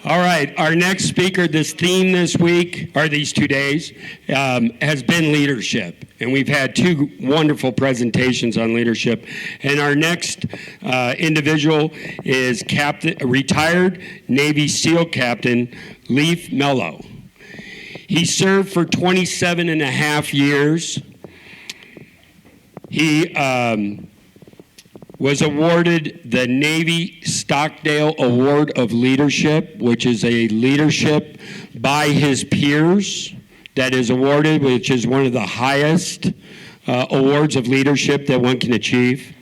All right, our next speaker, this theme this week, or these 2 days, has been leadership. And we've had two wonderful presentations on leadership. And our next individual is retired Navy SEAL Captain Lief Mollo. He served for 27 and a half years. He was awarded the Navy Stockdale Award of Leadership, which is a leadership by his peers that is awarded, which is one of the highest awards of leadership that one can achieve.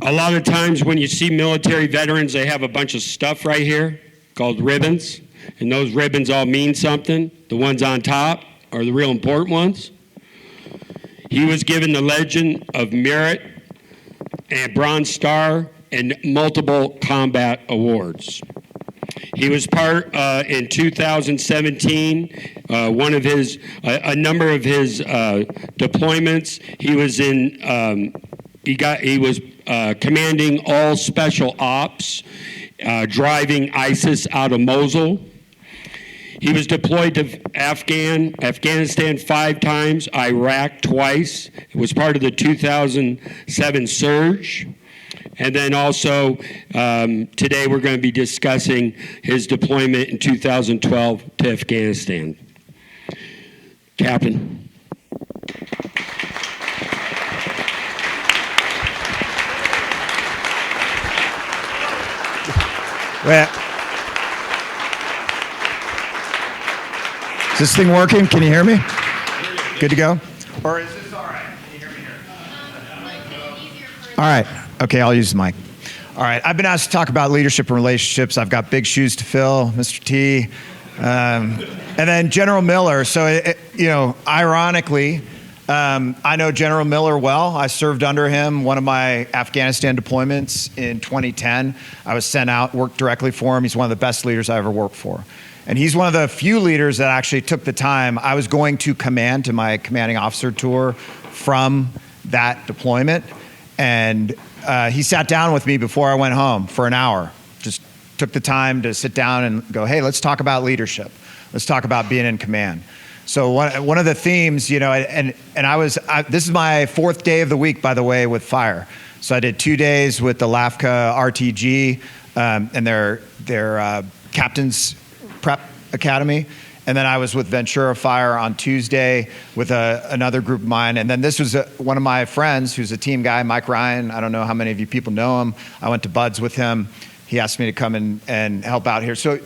A lot of times when you see military veterans, they have a bunch of stuff right here called ribbons, and those ribbons all mean something. The ones on top are the real important ones. He was given the Legion of Merit and Bronze Star and multiple combat awards. He was part in 2017, a number of his deployments. He was in. He was commanding all special ops, driving ISIS out of Mosul. He was deployed to Afghanistan 5 times, Iraq twice. It was part of the 2007 surge. And then also, today we're going to be discussing his deployment in 2012 to Afghanistan. Captain. Well, is this thing working? Can you hear me? Good to go? Or is this all right? Can you hear me here? All right. Okay, I'll use the mic. All right. I've been asked to talk about leadership and relationships. I've got big shoes to fill, Mr. T. And then General Miller. So, ironically, I know General Miller well. I served under him one of my Afghanistan deployments in 2010. I was sent out, worked directly for him. He's one of the best leaders I ever worked for. And he's one of the few leaders that actually took the time. I was going to command to my commanding officer tour from that deployment. And he sat down with me before I went home for an hour. Just took the time to sit down and go, hey, let's talk about leadership. Let's talk about being in command. So one of the themes, and this is my 4th day of the week, by the way, with fire. So I did 2 days with the LAFCA RTG and their captain's prep academy. And then I was with Ventura Fire on Tuesday with another group of mine. And then this was one of my friends who's a team guy, Mike Ryan. I don't know how many of you people know him. I went to Buds with him. He asked me to come and help out here. So,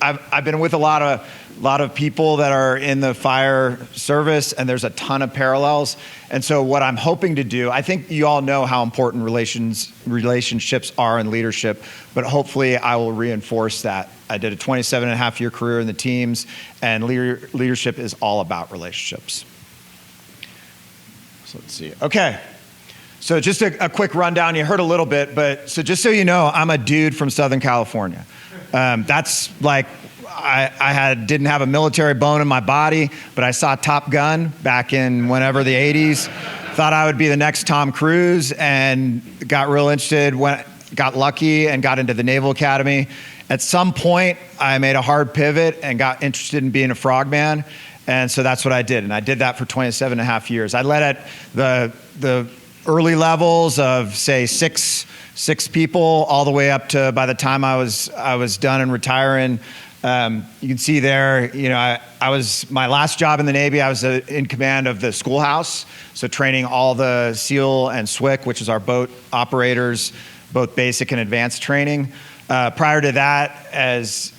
I've been with a lot of people that are in the fire service, and there's a ton of parallels. And so what I'm hoping to do, I think you all know how important relationships are in leadership, but hopefully I will reinforce that. I did a 27 and a half year career in the teams, and leadership is all about relationships. So let's see. Okay. So just a quick rundown. You heard a little bit, but so just so you know, I'm a dude from Southern California. That's like, I didn't have a military bone in my body, but I saw Top Gun back in whenever the 80s. Thought I would be the next Tom Cruise, and got real interested, got lucky and got into the Naval Academy. At some point, I made a hard pivot and got interested in being a frogman. And so that's what I did. And I did that for 27 and a half years. I led at the early levels of, say, six people, all the way up to, by the time I was done and retiring, you can see there, I was, my last job in the Navy, I was in command of the schoolhouse. So training all the SEAL and SWCC, which is our boat operators, both basic and advanced training. Prior to that, as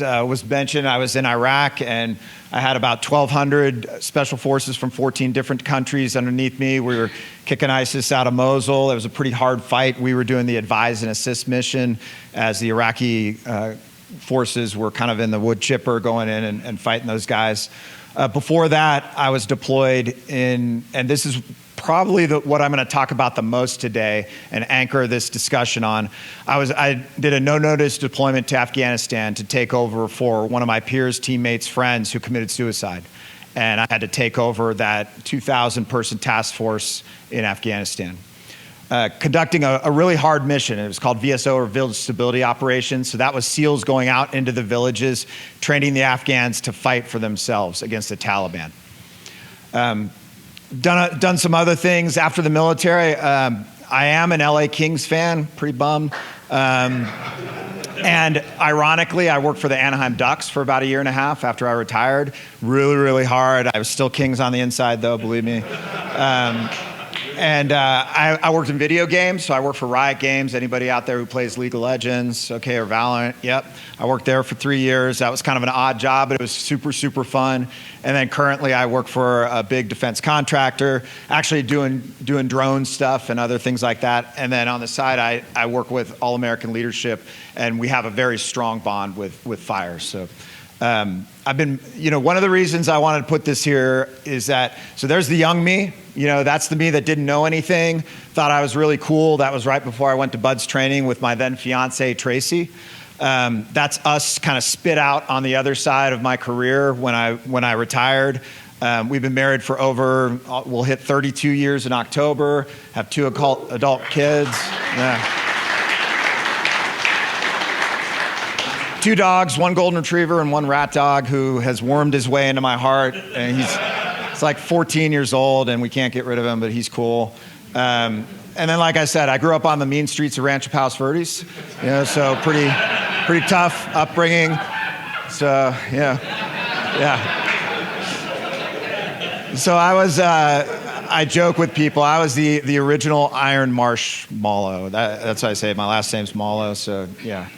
was mentioned, I was in Iraq, and I had about 1,200 special forces from 14 different countries underneath me. We were kicking ISIS out of Mosul. It was a pretty hard fight. We were doing the advise and assist mission as the Iraqi forces were kind of in the wood chipper going in and fighting those guys. Before that, I was deployed in, and this is probably what I'm going to talk about the most today and anchor this discussion on. I did a no-notice deployment to Afghanistan to take over for one of my peers, teammates, friends who committed suicide. And I had to take over that 2,000-person task force in Afghanistan. conducting a really hard mission. It was called VSO, or Village Stability Operations. So that was SEALs going out into the villages, training the Afghans to fight for themselves against the Taliban. Done some other things after the military. I am an LA Kings fan, pretty bummed. And ironically, I worked for the Anaheim Ducks for about a year and a half after I retired. Really, really hard. I was still Kings on the inside, though, believe me. I worked in video games, so I worked for Riot Games. Anybody out there who plays League of Legends, okay, or Valorant? Yep. I worked there for 3 years. That was kind of an odd job, but it was super, super fun. And then currently I work for a big defense contractor, actually doing drone stuff and other things like that. And then on the side, I work with All American Leadership, and we have a very strong bond with fire. So I've been, one of the reasons I wanted to put this here is that, so there's the young me, that's the me that didn't know anything, thought I was really cool. That was right before I went to Bud's training with my then fiance, Tracy. That's us kind of spit out on the other side of my career when I retired. We've been married for we'll hit 32 years in October, have 2 adult kids. Yeah. 2 dogs, 1 golden retriever and 1 rat dog who has wormed his way into my heart. And he's like 14 years old and we can't get rid of him, but he's cool. And then, like I said, I grew up on the mean streets of Rancho Palos Verdes, so pretty tough upbringing. So, yeah. So I joke with people, I was the original Iron Marsh Mollo. That's what I say, my last name's Mollo, so yeah.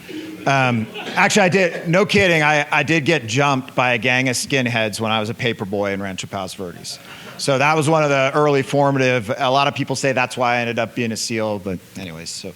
Actually, I did, no kidding, I did get jumped by a gang of skinheads when I was a paper boy in Rancho Palos Verdes. So that was one of the early formative, a lot of people say that's why I ended up being a SEAL, but anyways, so.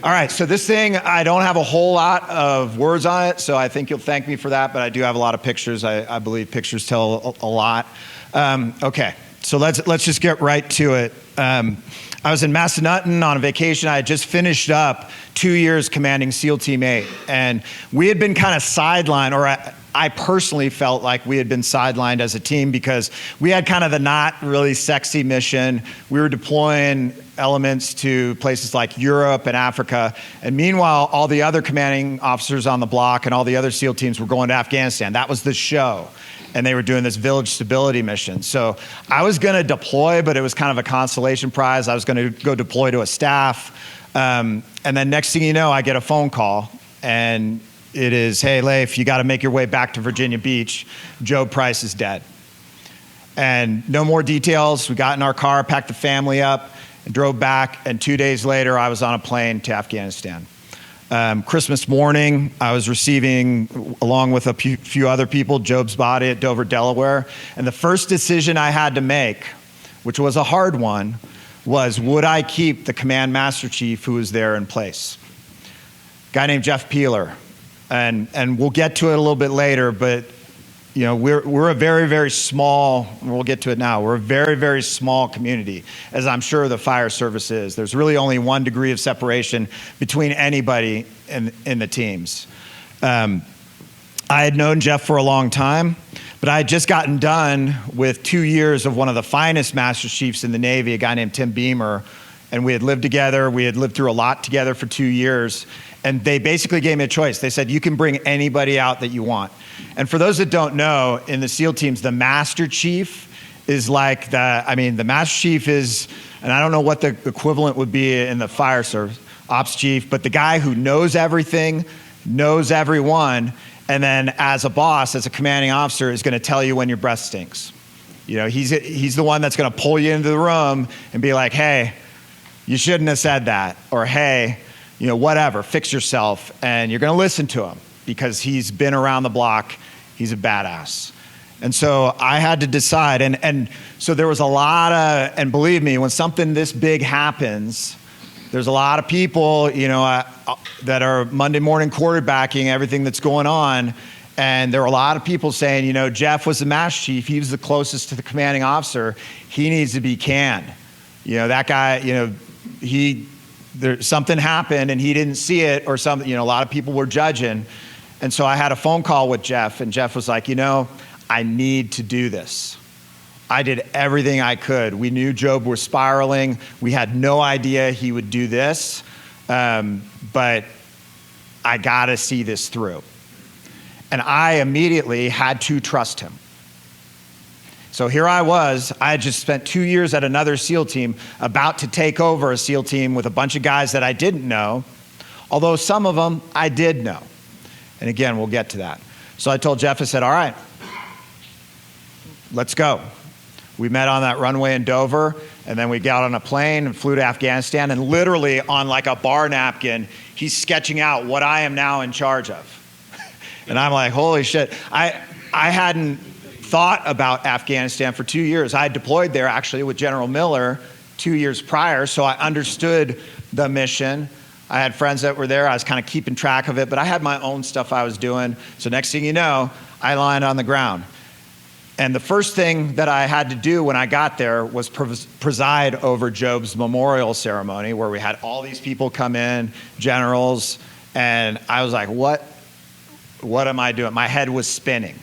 All right, so this thing, I don't have a whole lot of words on it, so I think you'll thank me for that, but I do have a lot of pictures. I believe pictures tell a lot. Okay, so let's just get right to it. I was in Massanutten on a vacation. I had just finished up 2 years commanding SEAL Team 8, and we had been kind of sidelined, or I personally felt like we had been sidelined as a team because we had kind of the not really sexy mission. We were deploying elements to places like Europe and Africa, and meanwhile, all the other commanding officers on the block and all the other SEAL teams were going to Afghanistan. That was the show. And they were doing this village stability mission. So I was gonna deploy, but it was kind of a consolation prize. I was gonna go deploy to a staff. And then next thing you know, I get a phone call and it is, hey, Lief, you gotta make your way back to Virginia Beach. Joe Price is dead. And no more details. We got in our car, packed the family up and drove back. And 2 days later, I was on a plane to Afghanistan. Christmas morning, I was receiving, along with a few other people, Job's body at Dover, Delaware. And the first decision I had to make, which was a hard one, was would I keep the command master chief who was there in place? A guy named Jeff Peeler. And we'll get to it a little bit later, but we're a very, very small, we'll get to it now, we're a very, very small community, as I'm sure the fire service is. There's really only 1 degree of separation between anybody in the teams. I had known Jeff for a long time, but I had just gotten done with 2 years of one of the finest master chiefs in the Navy, a guy named Tim Beamer, and we had lived together, we had lived through a lot together for 2 years, and they basically gave me a choice. They said, you can bring anybody out that you want. And for those that don't know, in the SEAL teams, the Master Chief is like the Master Chief is, and I don't know what the equivalent would be in the fire service, Ops Chief, but the guy who knows everything, knows everyone, and then as a boss, as a commanding officer, is gonna tell you when your breath stinks. He's the one that's gonna pull you into the room and be like, hey, you shouldn't have said that, or hey, whatever, fix yourself, and you're gonna listen to him because he's been around the block, he's a badass. And so I had to decide, and so there was a lot of, and believe me, when something this big happens, there's a lot of people, that are Monday morning quarterbacking everything that's going on, and there were a lot of people saying, Jeff was the master chief, he was the closest to the commanding officer, he needs to be canned. That guy, something happened and he didn't see it or something, a lot of people were judging. And so I had a phone call with Jeff and Jeff was like, I need to do this. I did everything I could. We knew Job was spiraling. We had no idea he would do this, but I got to see this through. And I immediately had to trust him. So here I was, I had just spent 2 years at another SEAL team, about to take over a SEAL team with a bunch of guys that I didn't know, although some of them I did know. And again, we'll get to that. So I told Jeff, I said, all right, let's go. We met on that runway in Dover, and then we got on a plane and flew to Afghanistan, and literally on like a bar napkin, he's sketching out what I am now in charge of. And I'm like, holy shit. I hadn't thought about Afghanistan for 2 years. I had deployed there actually with General Miller 2 years prior, so I understood the mission. I had friends that were there. I was kind of keeping track of it, but I had my own stuff I was doing. So next thing you know, I landed on the ground. And the first thing that I had to do when I got there was preside over Job's memorial ceremony, where we had all these people come in, generals, and I was like, what am I doing? My head was spinning.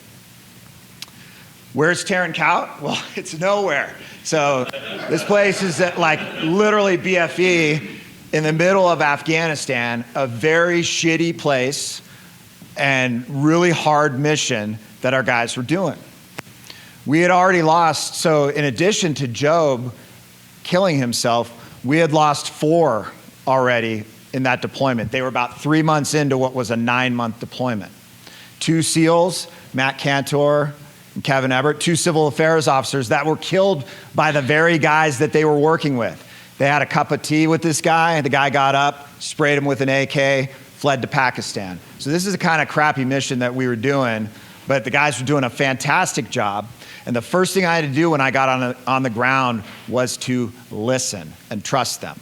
Where's Capt? Well, it's nowhere. So this place is at like literally BFE in the middle of Afghanistan, a very shitty place and really hard mission that our guys were doing. We had already lost, so in addition to Job killing himself, we had lost 4 already in that deployment. They were about 3 months into what was a 9-month deployment. 2 SEALs, Matt Cantor and Kevin Everett, 2 civil affairs officers that were killed by the very guys that they were working with. They had a cup of tea with this guy. The guy got up, sprayed him with an AK, fled to Pakistan. So this is the kind of crappy mission that we were doing, but the guys were doing a fantastic job. And the first thing I had to do when I got on the ground was to listen and trust them.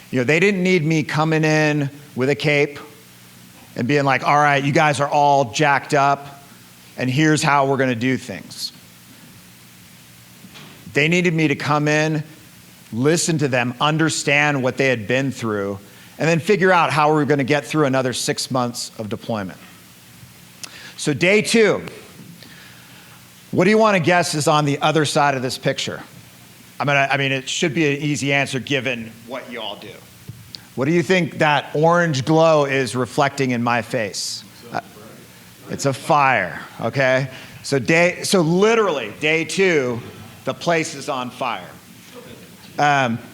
You know, they didn't need me coming in with a cape and being like, all right, you guys are all jacked up, and here's how we're going to do things. They needed me to come in, listen to them, understand what they had been through, and then figure out how we were going to get through another 6 months of deployment. So day 2, what do you want to guess is on the other side of this picture? I mean, it should be an easy answer given what you all do. What do you think that orange glow is reflecting in my face? It's a fire, okay? So literally, day 2, the place is on fire.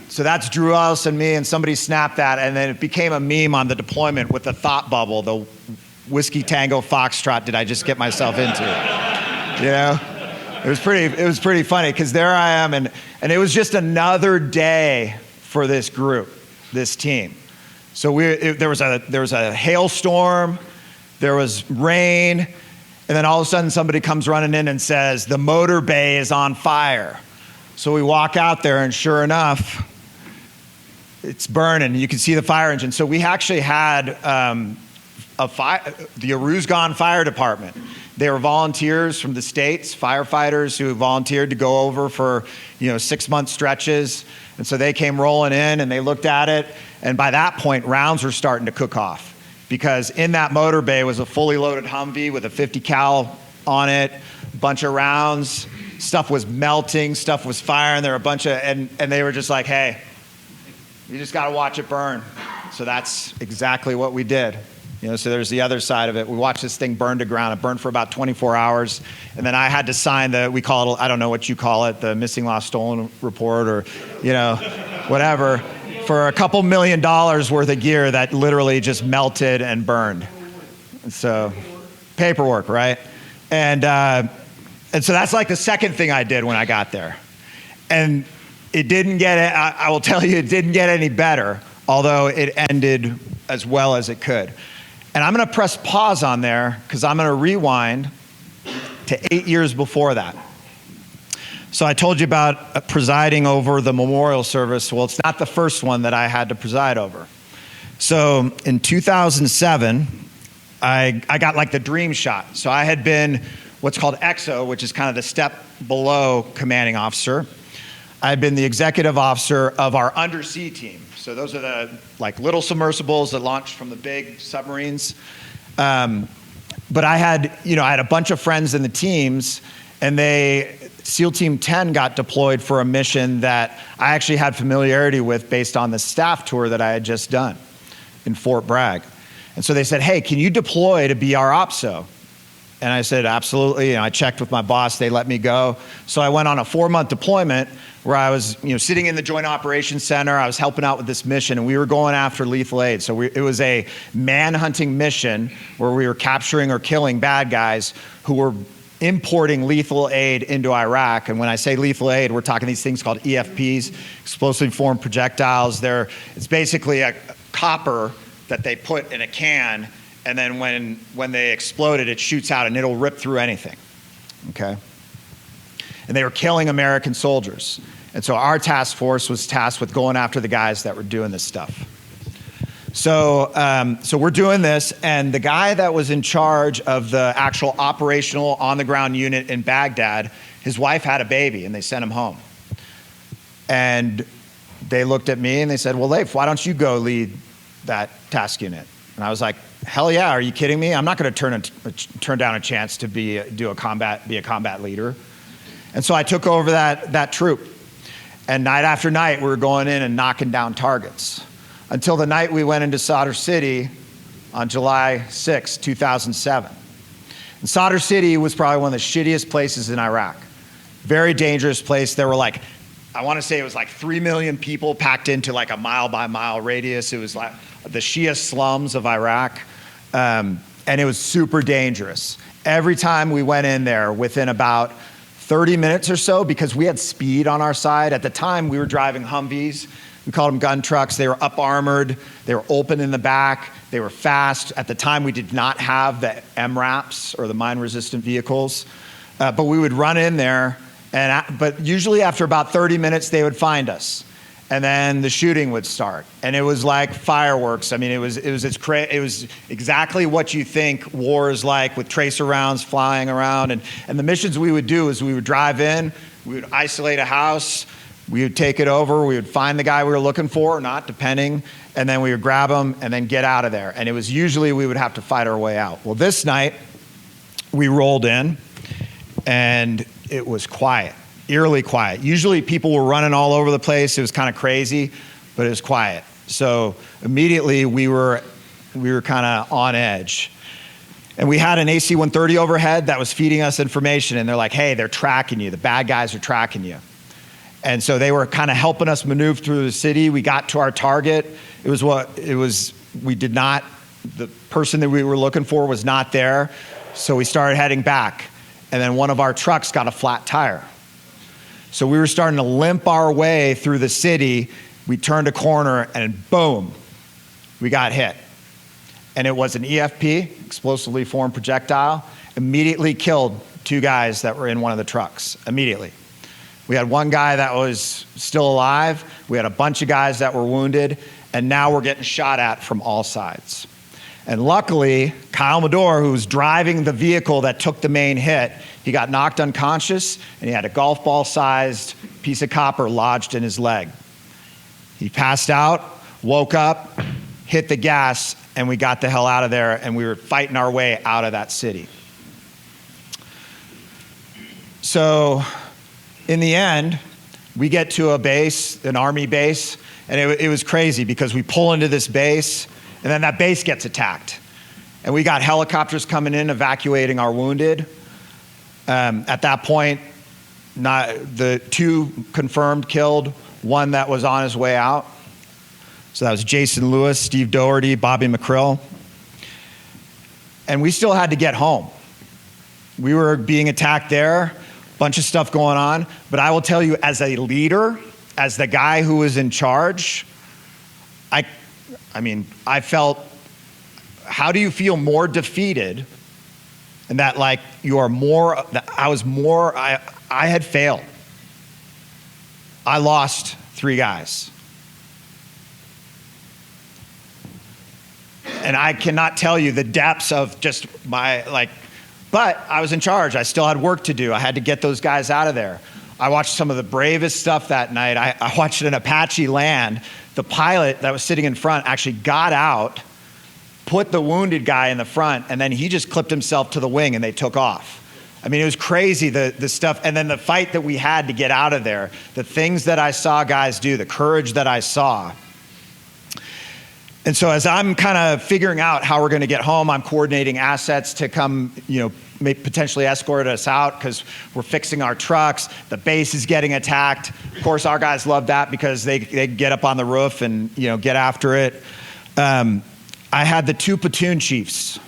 So that's Drew Ellis and me, and somebody snapped that, and then it became a meme on the deployment with the thought bubble, the Whiskey Tango Foxtrot did I just get myself into? You know? It was pretty funny, because there I am, and it was just another day for this group, this team. So there was a hailstorm, there was rain, and then all of a sudden somebody comes running in and says, the motor bay is on fire. So we walk out there, and sure enough, it's burning. You can see the fire engine. So we actually had the Aruzgan Fire Department. They were volunteers from the States, firefighters who volunteered to go over for 6-month stretches. And so they came rolling in, and they looked at it. And by that point, rounds were starting to cook off, because in that motor bay was a fully loaded Humvee with a 50 cal on it, a bunch of rounds. Stuff was melting, stuff was firing. There were a bunch of, and they were just like, hey, you just got to watch it burn. So that's exactly what we did. So there's the other side of it. We watched this thing burn to ground. It burned for about 24 hours. And then I had to sign we call it, I don't know what you call it, the missing, lost, stolen report, or, whatever, for a couple $1 million worth of gear that literally just melted and burned. So paperwork, right? And so that's like the second thing I did when I got there. And it didn't get, I will tell you, it didn't get any better, although it ended as well as it could. And I'm going to press pause on there, because I'm going to rewind to 8 years before that. So I told you about presiding over the memorial service. Well, it's not the first one that I had to preside over. So in 2007, I got like the dream shot. So I had been what's called XO, which is kind of the step below commanding officer. I had been the executive officer of our undersea team. So those are the little submersibles that launched from the big submarines. But I had a bunch of friends in the teams, And SEAL Team 10 got deployed for a mission that I actually had familiarity with based on the staff tour that I had just done in Fort Bragg. And so they said, hey, can you deploy to be our OPSO? And I said, absolutely. And I checked with my boss, they let me go. So I went on a 4-month deployment where I was sitting in the Joint Operations Center. I was helping out with this mission, and we were going after lethal aid. So it was a man-hunting mission where we were capturing or killing bad guys who were importing lethal aid into Iraq. And when I say lethal aid, we're talking these things called EFPs, explosively formed projectiles. It's basically a copper that they put in a can, and then when they explode it shoots out and it'll rip through anything, okay? And they were killing American soldiers. And so our task force was tasked with going after the guys that were doing this stuff. So we're doing this, and the guy that was in charge of the actual operational on-the-ground unit in Baghdad, his wife had a baby, and they sent him home. And they looked at me, and they said, well, Lief, why don't you go lead that task unit? And I was like, hell yeah, are you kidding me? I'm not going to turn down a chance to be a combat leader. And so I took over that troop. And night after night, we were going in and knocking down targets. Until the night we went into Sadr City on July 6, 2007. And Sadr City was probably one of the shittiest places in Iraq. Very dangerous place. There were I want to say it was 3 million people packed into a mile-by-mile radius. It was like the Shia slums of Iraq. And it was super dangerous. Every time we went in there, within about 30 minutes or so, because we had speed on our side. At the time, we were driving Humvees. We called them gun trucks. They were up-armored. They were open in the back. They were fast. At the time, we did not have the MRAPs, or the mine-resistant vehicles. But we would run in there, but usually after about 30 minutes, they would find us. And then the shooting would start. And it was like fireworks. I mean, it was exactly what you think war is like, with tracer rounds flying around. And the missions we would do is we would drive in, we would isolate a house, we would take it over, we would find the guy we were looking for, or not, depending, and then we would grab him and then get out of there. And it was usually we would have to fight our way out. Well, this night, we rolled in, and it was quiet, eerily quiet. Usually people were running all over the place. It was kind of crazy, but it was quiet. So immediately we were kind of on edge. And we had an AC-130 overhead that was feeding us information, and they're like, hey, they're tracking you. The bad guys are tracking you. And so they were kind of helping us maneuver through the city. We got to our target. The person that we were looking for was not there. So we started heading back. And then one of our trucks got a flat tire. So we were starting to limp our way through the city. We turned a corner, and boom, we got hit. And it was an EFP, explosively formed projectile, immediately killed 2 guys that were in one of the trucks, immediately. We had 1 guy that was still alive. We had a bunch of guys that were wounded, and now we're getting shot at from all sides. And luckily, Kyle Medor, who was driving the vehicle that took the main hit, he got knocked unconscious, and he had a golf ball-sized piece of copper lodged in his leg. He passed out, woke up, hit the gas, and we got the hell out of there, and we were fighting our way out of that city. So in the end, we get to a base, an army base, and it was crazy because we pull into this base, and then that base gets attacked. And we got helicopters coming in, evacuating our wounded. At that point, the 2 confirmed killed, 1 that was on his way out. So that was Jason Lewis, Steve Doherty, Bobby McCrill. And we still had to get home. We were being attacked there, bunch of stuff going on. But I will tell you, as a leader, as the guy who was in charge, I felt, how do you feel more defeated? And that I had failed. I lost 3 guys. And I cannot tell you the depths of just but I was in charge. I still had work to do. I had to get those guys out of there. I watched some of the bravest stuff that night. I watched an Apache land. The pilot that was sitting in front actually got out, put the wounded guy in the front, and then he just clipped himself to the wing and they took off. I mean, it was crazy, the stuff, and then the fight that we had to get out of there, the things that I saw guys do, the courage that I saw. And so as I'm kind of figuring out how we're going to get home, I'm coordinating assets to come, potentially escort us out because we're fixing our trucks. The base is getting attacked. Of course, our guys love that because they get up on the roof and, get after it. I had the 2 platoon chiefs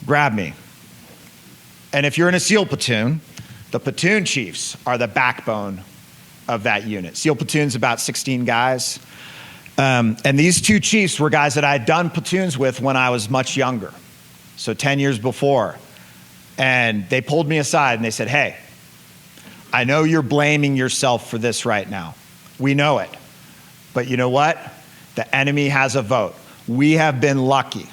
grab me. And if you're in a SEAL platoon, the platoon chiefs are the backbone of that unit. SEAL platoon's about 16 guys. And these 2 chiefs were guys that I had done platoons with when I was much younger, so 10 years before. And they pulled me aside and they said, hey, I know you're blaming yourself for this right now. We know it. But you know what? The enemy has a vote. We have been lucky.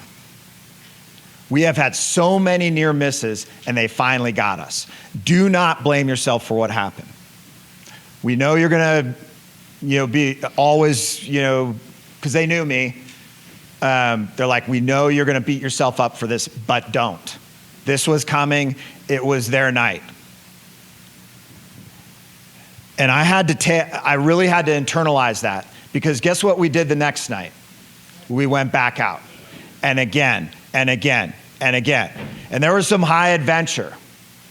We have had so many near misses, and they finally got us. Do not blame yourself for what happened. We know you're going to, be always, because they knew me. They're like, we know you're going to beat yourself up for this, but don't. This was coming. It was their night. And I really had to internalize that, because guess what we did the next night? We went back out, and again, and again, and again. And there was some high adventure.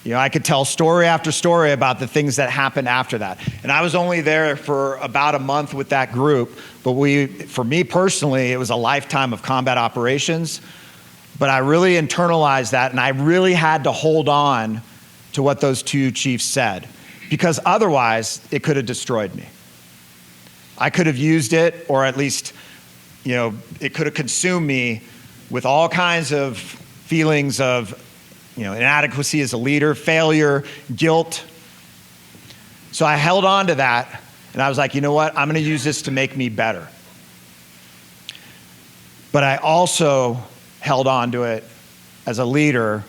I could tell story after story about the things that happened after that. And I was only there for about a month with that group, but for me personally, it was a lifetime of combat operations. But I really internalized that, and I really had to hold on to what those 2 chiefs said, because otherwise it could have destroyed me. I could have used it, or at least, it could have consumed me with all kinds of feelings of, inadequacy as a leader, failure, guilt. So I held on to that, and I was like, you know what? I'm going to use this to make me better. But I also held on to it as a leader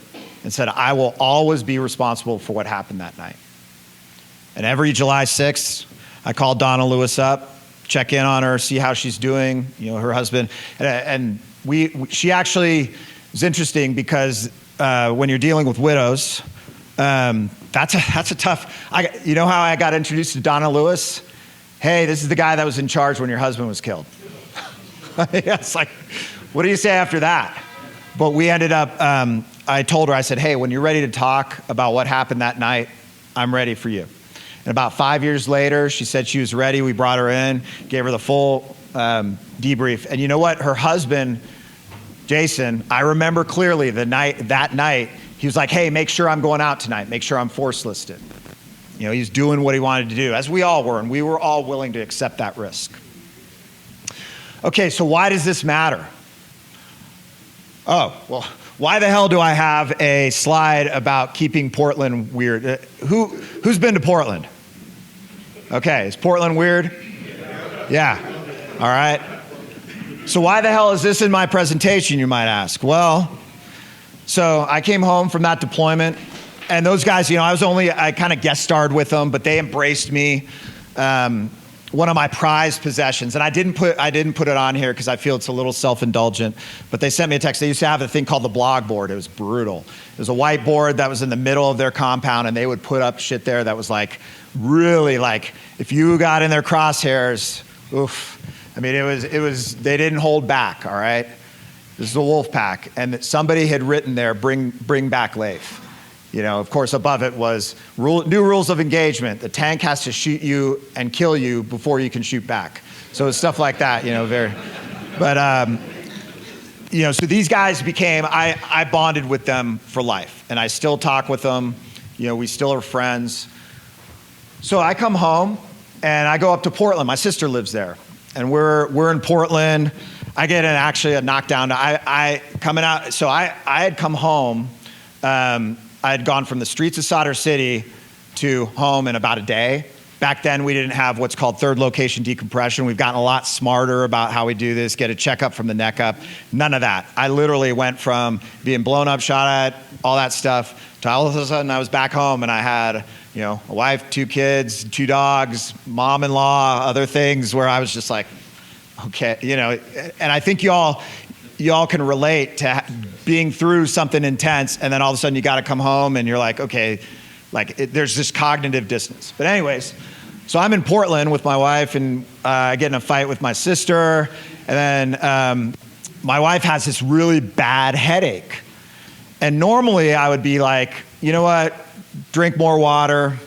and said, I will always be responsible for what happened that night. And every July 6th, I called Donna Lewis up, check in on her, see how she's doing, her husband. And she actually is interesting because when you're dealing with widows, that's a tough, you know how I got introduced to Donna Lewis? Hey, this is the guy that was in charge when your husband was killed. It's like, what do you say after that? But we ended up, I told her, I said, hey, when you're ready to talk about what happened that night, I'm ready for you. And about 5 years later, she said she was ready. We brought her in, gave her the full debrief. And you know what? Her husband, Jason, I remember clearly that night, he was like, hey, make sure I'm going out tonight. Make sure I'm force listed. He's doing what he wanted to do, as we all were, and we were all willing to accept that risk. Okay, so why does this matter? Oh, well, why the hell do I have a slide about keeping Portland weird? Who's been to Portland? Okay, is Portland weird? Yeah, all right. So why the hell is this in my presentation, you might ask? Well, so I came home from that deployment, and those guys, I kind of guest starred with them, but they embraced me. One of my prized possessions, and I didn't put it on here because I feel it's a little self-indulgent, but they sent me a text. They used to have a thing called the blog board. It was brutal. It was a whiteboard that was in the middle of their compound, and they would put up shit there that was like, really like, if you got in their crosshairs, oof. I mean, it was, they didn't hold back, all right? This is a wolf pack, and somebody had written there, bring back Lief. Of course, above it was new rules of engagement. The tank has to shoot you and kill you before you can shoot back. So it's stuff like that, so these guys I bonded with them for life, and I still talk with them. We still are friends. So I come home, and I go up to Portland. My sister lives there, and we're in Portland. I get actually a knockdown. Coming out. So I had come home. I had gone from the streets of Solder City to home in about a day. Back then, we didn't have what's called third location decompression. We've gotten a lot smarter about how we do this, get a checkup from the neck up. None of that. I literally went from being blown up, shot at, all that stuff, to all of a sudden I was back home and I had, a wife, 2 kids, 2 dogs, mom-in-law, other things where I was just like, okay, and I think you all, y'all can relate to being through something intense, and then all of a sudden you got to come home and you're like, okay, there's this cognitive dissonance. But anyways, so I'm in Portland with my wife, and I get in a fight with my sister, and then my wife has this really bad headache. And normally I would be like, you know what, drink more water,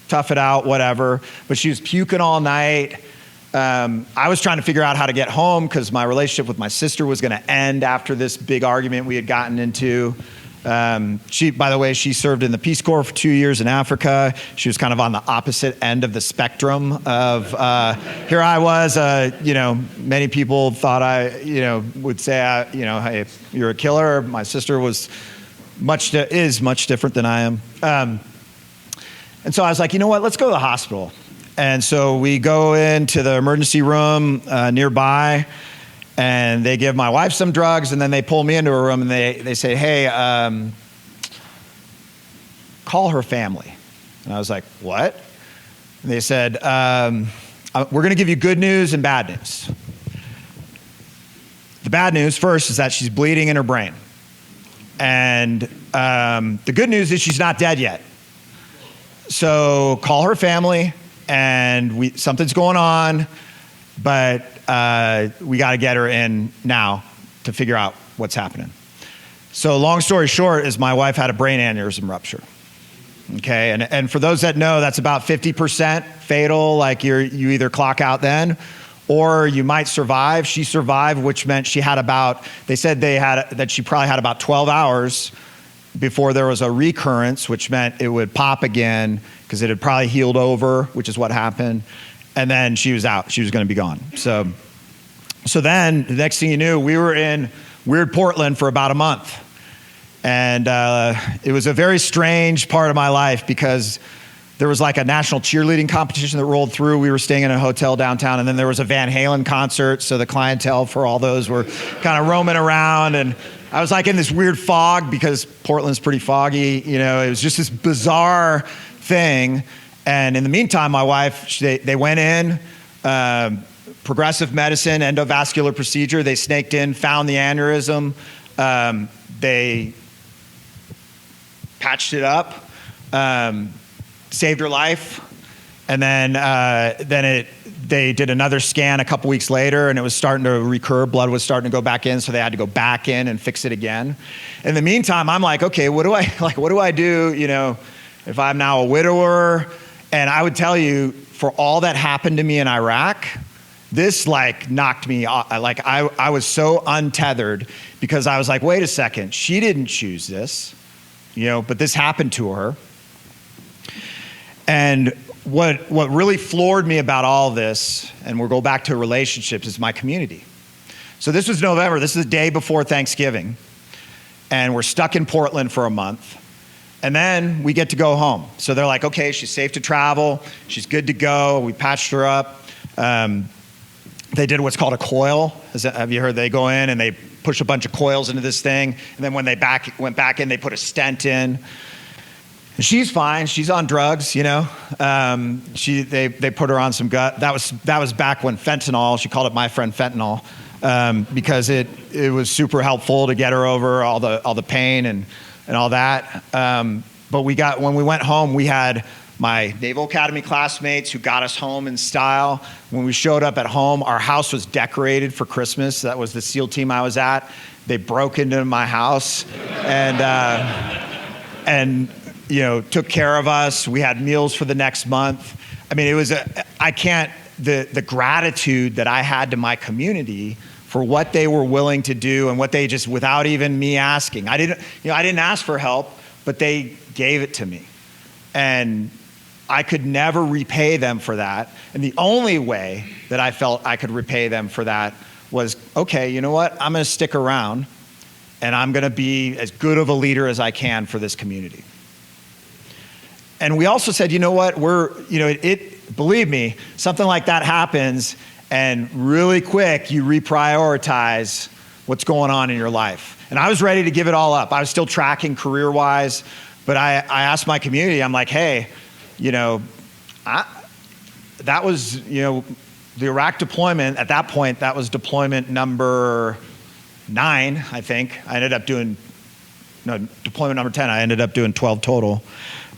tough it out, whatever. But she was puking all night. I was trying to figure out how to get home because my relationship with my sister was going to end after this big argument we had gotten into. She, by the way, she served in the Peace Corps for 2 years in Africa. She was kind of on the opposite end of the spectrum of, here I was, many people thought I, would say, hey, you're a killer. My sister is much different than I am. And so I was like, you know what, let's go to the hospital. And so we go into the emergency room nearby, and they give my wife some drugs, and then they pull me into a room, and they say, hey, call her family. And I was like, what? And they said, we're going to give you good news and bad news. The bad news first is that she's bleeding in her brain. And the good news is she's not dead yet. So call her family, and something's going on, but we got to get her in now to figure out what's happening. So long story short is my wife had a brain aneurysm rupture. Okay, and for those that know, that's about 50% fatal, like you either clock out then, or you might survive. She survived, which meant she had they said that she probably had about 12 hours before there was a recurrence, which meant it would pop again because it had probably healed over, which is what happened. And then she was out. She was going to be gone. So then the next thing you knew, we were in weird Portland for about a month. And it was a very strange part of my life because there was like a national cheerleading competition that rolled through. We were staying in a hotel downtown, and then there was a Van Halen concert. So the clientele for all those were kind of roaming around, and I was like in this weird fog because Portland's pretty foggy. It was just this bizarre thing. And in the meantime, my wife, they went in, progressive medicine, endovascular procedure. They snaked in, found the aneurysm. They patched it up, saved her life. And then they did another scan a couple weeks later, and it was starting to recur. Blood was starting to go back in, so they had to go back in and fix it again. In the meantime, I'm like, okay, what do I do, if I'm now a widower? And I would tell you, for all that happened to me in Iraq, this knocked me off. I was so untethered because I was like, wait a second, she didn't choose this, but this happened to her. And what really floored me about all this, and we'll go back to relationships, is my community. So this was November. This is the day before Thanksgiving. And we're stuck in Portland for a month. And then we get to go home. So they're like, okay, she's safe to travel. She's good to go. We patched her up. They did what's called a coil. Have you heard? They go in and they push a bunch of coils into this thing. And then when they went back in, they put a stent in. And she's fine. She's on drugs, They put her on some gut. That was back when fentanyl. She called it my friend fentanyl because it was super helpful to get her over all the pain and all that. But when we went home, we had my Naval Academy classmates who got us home in style. When we showed up at home, our house was decorated for Christmas. That was the SEAL team I was at. They broke into my house and took care of us. We had meals for the next month. I mean, it was the gratitude that I had to my community for what they were willing to do and what they just, without even me asking. I didn't ask for help, but they gave it to me. And I could never repay them for that. And the only way that I felt I could repay them for that was, okay, you know what? I'm going to stick around and I'm going to be as good of a leader as I can for this community. And we also said, you know what? Believe me, something like that happens and really quick you reprioritize what's going on in your life. And I was ready to give it all up. I was still tracking career-wise, but I asked my community, I'm like, hey, that was, the Iraq deployment, at that point, that was deployment number 9, I think. I ended up doing, no, deployment number 10, I ended up doing 12 total,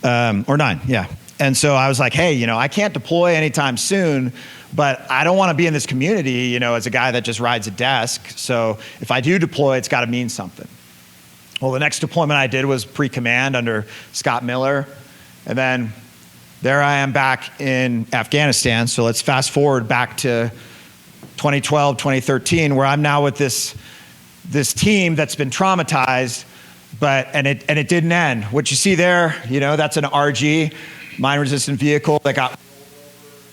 or 9, yeah. And so I was like, hey, you know, I can't deploy anytime soon, but I don't want to be in this community, you know, as a guy that just rides a desk. So if I do deploy, it's got to mean something. Well, the next deployment I did was pre-command under Scott Miller. And then there I am back in Afghanistan. So let's fast forward back to 2012, 2013, where I'm now with this team that's been traumatized, and it didn't end. What you see there, you know, that's an RG, mine-resistant vehicle that got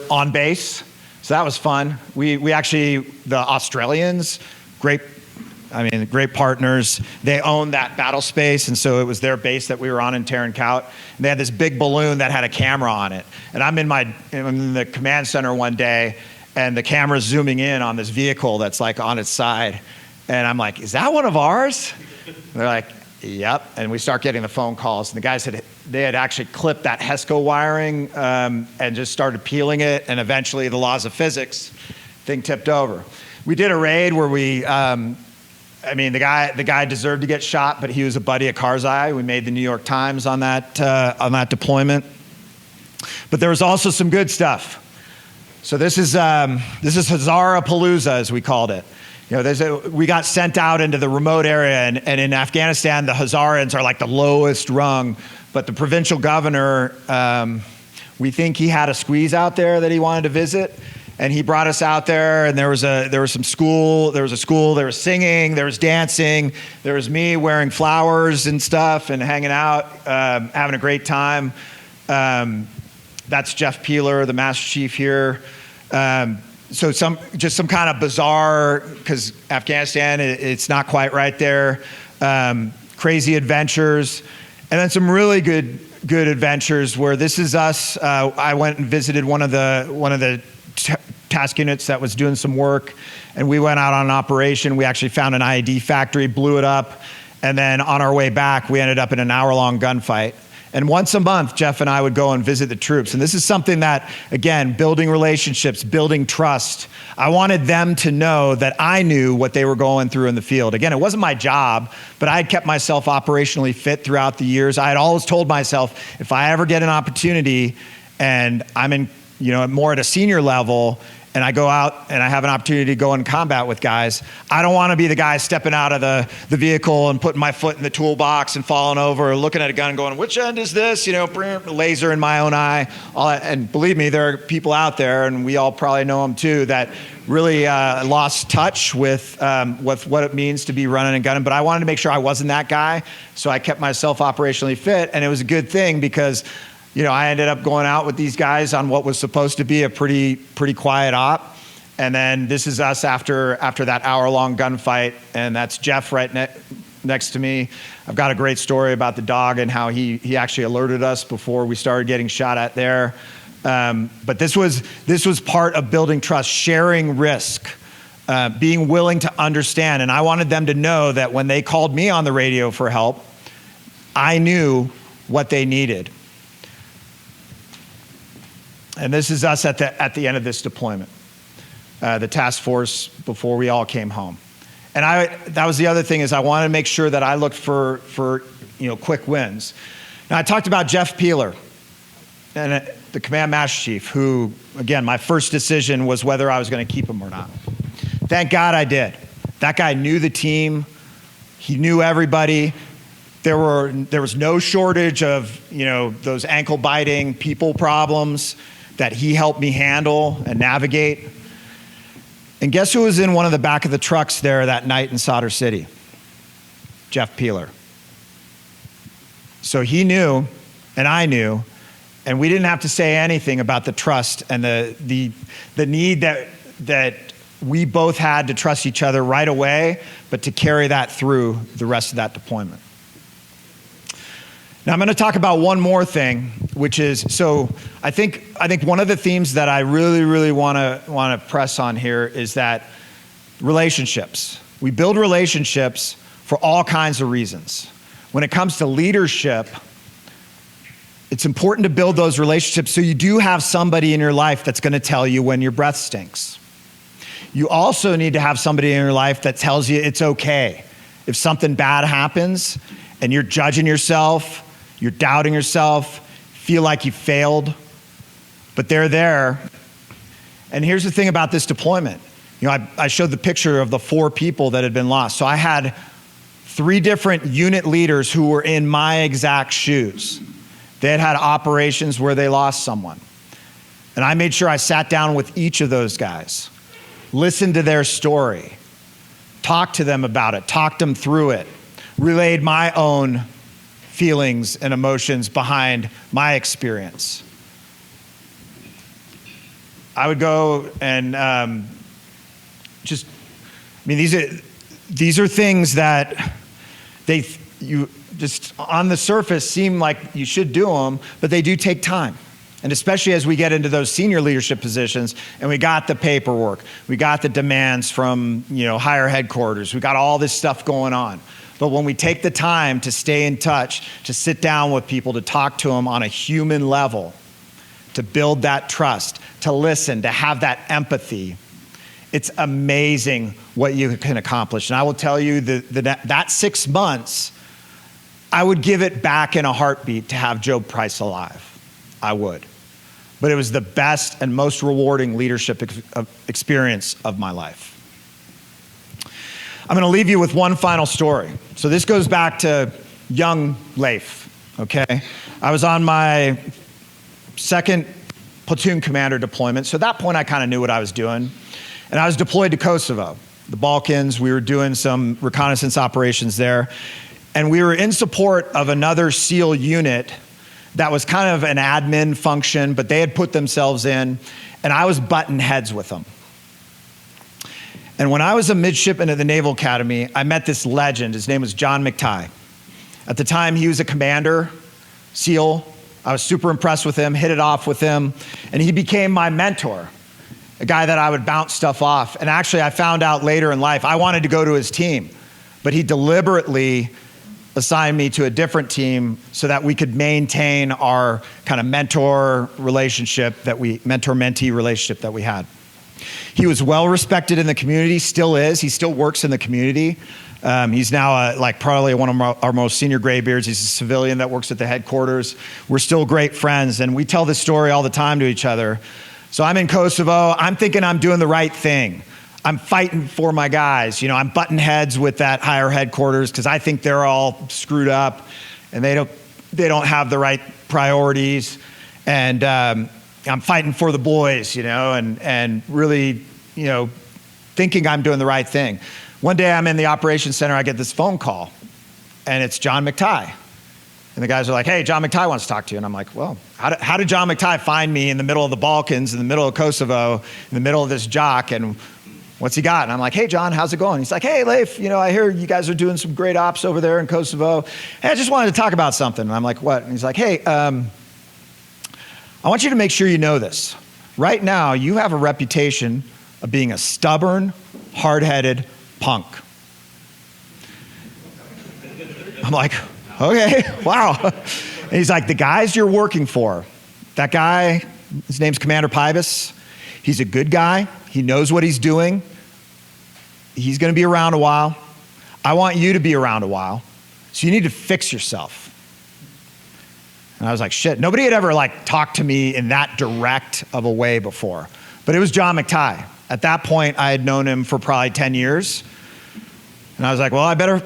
on base. So that was fun. We actually, the Australians, great partners. They owned that battle space, and so it was their base that we were on in Capt. And they had this big balloon that had a camera on it. And I'm in the command center one day, and the camera's zooming in on this vehicle that's like on its side. And I'm like, is that one of ours? And they're like, yep. And we start getting the phone calls, and the guys they had actually clipped that HESCO wiring and just started peeling it, and eventually the laws of physics thing tipped over. We did a raid where the guy deserved to get shot, but he was a buddy of Karzai. We made the New York Times on that deployment. But there was also some good stuff. So this is Hazara-Palooza, as we called it. You know, we got sent out into the remote area, and in Afghanistan, the Hazarans are like the lowest rung. But the provincial governor, we think he had a squeeze out there that he wanted to visit. And he brought us out there, and there was a school, there was singing, there was dancing, there was me wearing flowers and stuff and hanging out, having a great time. That's Jeff Peeler, the Master Chief here. So some kind of bizarre, because Afghanistan, it's not quite right there. Crazy adventures, and then some really good adventures where this is us. I went and visited one of the task units that was doing some work, and we went out on an operation. We actually found an IED factory, blew it up, and then on our way back, we ended up in an hour-long gunfight. And once a month, Jeff and I would go and visit the troops. And this is something that, again, building relationships, building trust. I wanted them to know that I knew what they were going through in the field. Again, it wasn't my job, but I had kept myself operationally fit throughout the years. I had always told myself, if I ever get an opportunity and I'm in, you know, more at a senior level, and I go out and I have an opportunity to go in combat with guys, I don't want to be the guy stepping out of the vehicle and putting my foot in the toolbox and falling over, or looking at a gun and going, which end is this? You know, laser in my own eye. All that. And believe me, there are people out there, and we all probably know them too, that really lost touch with what it means to be running and gunning. But I wanted to make sure I wasn't that guy, so I kept myself operationally fit, and it was a good thing because, you know, I ended up going out with these guys on what was supposed to be a pretty quiet op. And then this is us after that hour-long gunfight, and that's Jeff right next to me. I've got a great story about the dog and how he actually alerted us before we started getting shot at there. But this was part of building trust, sharing risk, being willing to understand. And I wanted them to know that when they called me on the radio for help, I knew what they needed. And this is us at the end of this deployment, the task force before we all came home. And that was the other thing, is I wanted to make sure that I looked for quick wins. Now, I talked about Jeff Peeler, and the Command Master Chief, who, again, my first decision was whether I was going to keep him or not. Thank God I did. That guy knew the team. He knew everybody. There was no shortage of, you know, those ankle biting people problems that he helped me handle and navigate. And guess who was in one of the back of the trucks there that night in Sadr City? Jeff Peeler. So he knew, and I knew, and we didn't have to say anything about the trust and the need that we both had to trust each other right away, but to carry that through the rest of that deployment. Now I'm going to talk about one more thing, which is, so I think one of the themes that I really want to press on here is that relationships. We build relationships for all kinds of reasons. When it comes to leadership, It's important to build those relationships so you do have somebody in your life that's going to tell you when your breath stinks. You also need to have somebody in your life that tells you it's okay. If something bad happens and you're judging yourself, you're doubting yourself, feel like you failed, but they're there. And here's the thing about this deployment. I showed the picture of the 4 people that had been lost. So I had 3 different unit leaders who were in my exact shoes. They had operations where they lost someone. And I made sure I sat down with each of those guys, listened to their story, talked to them about it, talked them through it, relayed my own feelings and emotions behind my experience. I would go and these are things that you just on the surface seem like you should do them, but they do take time. And especially as we get into those senior leadership positions and we got the paperwork, we got the demands from, higher headquarters, we got all this stuff going on. But when we take the time to stay in touch, to sit down with people, to talk to them on a human level, to build that trust, to listen, to have that empathy, it's amazing what you can accomplish. And I will tell you that 6 months, I would give it back in a heartbeat to have Joe Price alive. I would. But it was the best and most rewarding leadership experience of my life. I'm going to leave you with one final story. So this goes back to young Lief, okay? I was on my 2nd platoon commander deployment. So at that point, I kind of knew what I was doing. And I was deployed to Kosovo, the Balkans. We were doing some reconnaissance operations there. And we were in support of another SEAL unit that was kind of an admin function, but they had put themselves in, and I was butting heads with them. And when I was a midshipman at the Naval Academy, I met this legend. His name was John McTighe. At the time, he was a commander, SEAL. I was super impressed with him, hit it off with him, and he became my mentor, a guy that I would bounce stuff off. And actually, I found out later in life, I wanted to go to his team, but he deliberately assigned me to a different team so that we could maintain our kind of mentor-mentee relationship that we had. He was well respected in the community, still is. He still works in the community. He's now probably one of our most senior graybeards. He's a civilian that works at the headquarters. We're still great friends, and we tell this story all the time to each other. So I'm in Kosovo. I'm thinking I'm doing the right thing. I'm fighting for my guys. I'm butting heads with that higher headquarters because I think they're all screwed up and they don't have the right priorities. And I'm fighting for the boys, and really, thinking I'm doing the right thing. One day I'm in the operations center, I get this phone call, and it's John McTighe. And the guys are like, hey, John McTighe wants to talk to you. And I'm like, well, how did John McTighe find me in the middle of the Balkans, in the middle of Kosovo, in the middle of this jock, and what's he got? And I'm like, hey, John, how's it going? He's like, hey, Lief, I hear you guys are doing some great ops over there in Kosovo. Hey, I just wanted to talk about something. And I'm like, what? And he's like, hey, I want you to make sure you know this. Right now, you have a reputation of being a stubborn, hard-headed punk. I'm like, okay, wow. And he's like, the guys you're working for, that guy, his name's Commander Pybus. He's a good guy. He knows what he's doing. He's going to be around a while. I want you to be around a while. So you need to fix yourself. And I was like, shit. Nobody had ever talked to me in that direct of a way before. But it was John McTighe. At that point, I had known him for probably 10 years. And I was like, well, I better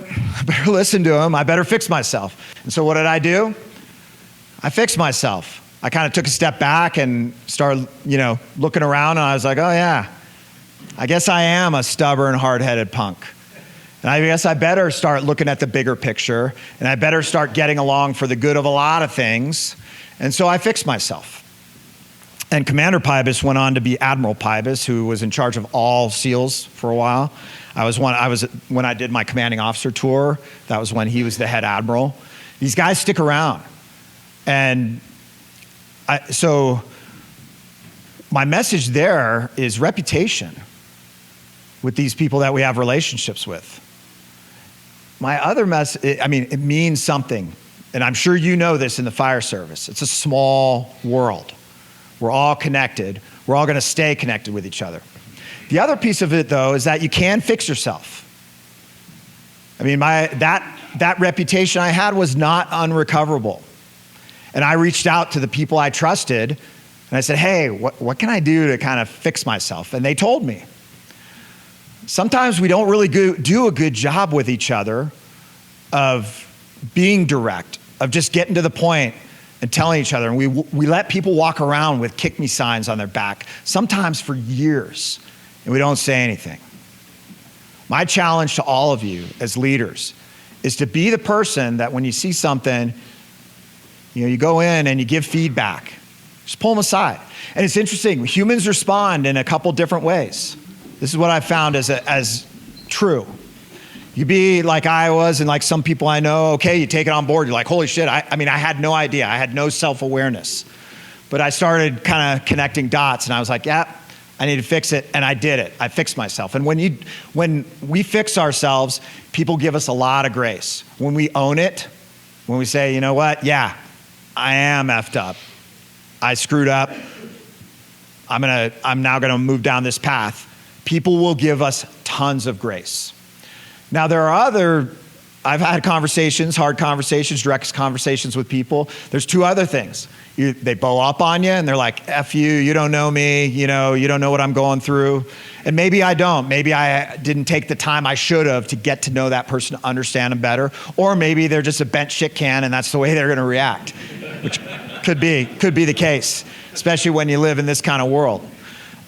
listen to him. I better fix myself. And so what did I do? I fixed myself. I kind of took a step back and started, looking around, and I was like, oh yeah, I guess I am a stubborn, hard-headed punk. And I guess I better start looking at the bigger picture, and I better start getting along for the good of a lot of things. And so I fixed myself. And Commander Pybus went on to be Admiral Pybus, who was in charge of all SEALs for a while. When I did my commanding officer tour, that was when he was the head admiral. These guys stick around. And so my message there is reputation with these people that we have relationships with. My other message, it means something and I'm sure you know this in the fire service, it's a small world. We're all connected. We're all going to stay connected with each other. The other piece of it, though, is that you can fix yourself. I mean, that reputation I had was not unrecoverable. And I reached out to the people I trusted, and I said, hey, what can I do to kind of fix myself? And they told me. Sometimes we don't really do a good job with each other of being direct, of just getting to the point and telling each other. And we let people walk around with kick me signs on their back, sometimes for years, and we don't say anything. My challenge to all of you as leaders is to be the person that when you see something, you go in and you give feedback. Just pull them aside. And it's interesting, humans respond in a couple different ways. This is what I've found as true. You be like I was and like some people I know, okay, you take it on board. You're like, holy shit, I mean, I had no idea. I had no self-awareness. But I started kind of connecting dots and I was like, yeah, I need to fix it. And I did it. I fixed myself. And when we fix ourselves, people give us a lot of grace. When we own it, when we say, you know what, yeah, I am effed up. I screwed up. I'm now gonna move down this path. People will give us tons of grace. Now there are I've had conversations, hard conversations, direct conversations with people. There's two other things. They bow up on you and they're like, F you, you don't know me, you don't know what I'm going through. And maybe I don't. Maybe I didn't take the time I should have to get to know that person, to understand them better. Or maybe they're just a bent shit can and that's the way they're gonna react, which could be the case, especially when you live in this kind of world.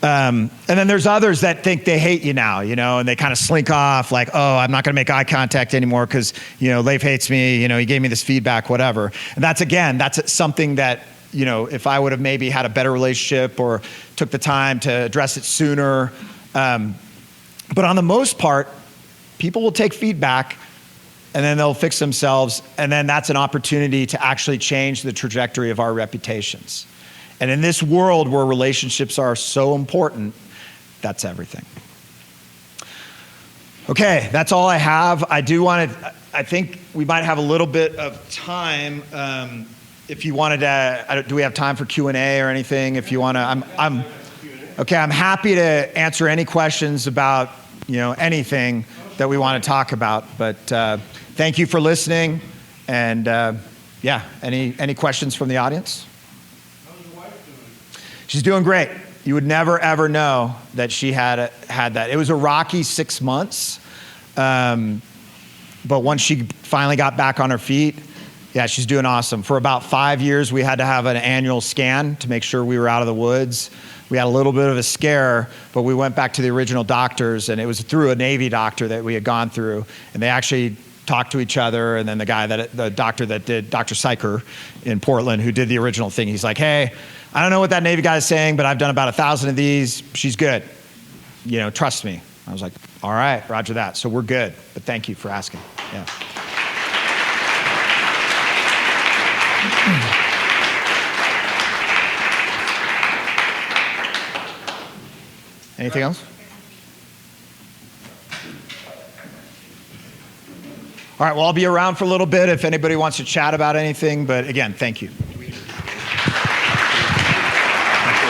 And then there's others that think they hate you now, and they kind of slink off like, oh, I'm not going to make eye contact anymore because, Lief hates me, he gave me this feedback, whatever. And that's something that, if I would have maybe had a better relationship or took the time to address it sooner. But on the most part, people will take feedback and then they'll fix themselves. And then that's an opportunity to actually change the trajectory of our reputations. And in this world where relationships are so important, that's everything. Okay, that's all I have. I think we might have a little bit of time. If you wanted to, do we have time for Q&A or anything? If you want to, I'm happy to answer any questions about, anything that we want to talk about. But thank you for listening. And any questions from the audience? She's doing great. You would never, ever know that she had that. It was a rocky 6 months. But once she finally got back on her feet, yeah, she's doing awesome. For about 5 years, we had to have an annual scan to make sure we were out of the woods. We had a little bit of a scare, but we went back to the original doctors, and it was through a Navy doctor that we had gone through, and they actually talked to each other, and then the doctor that did, Dr. Syker in Portland, who did the original thing, he's like, hey, I don't know what that Navy guy is saying, but I've done about 1,000 of these. She's good. Trust me. I was like, all right, roger that. So we're good, but thank you for asking. Yeah. Anything else? All right, well, I'll be around for a little bit if anybody wants to chat about anything, but again, thank you.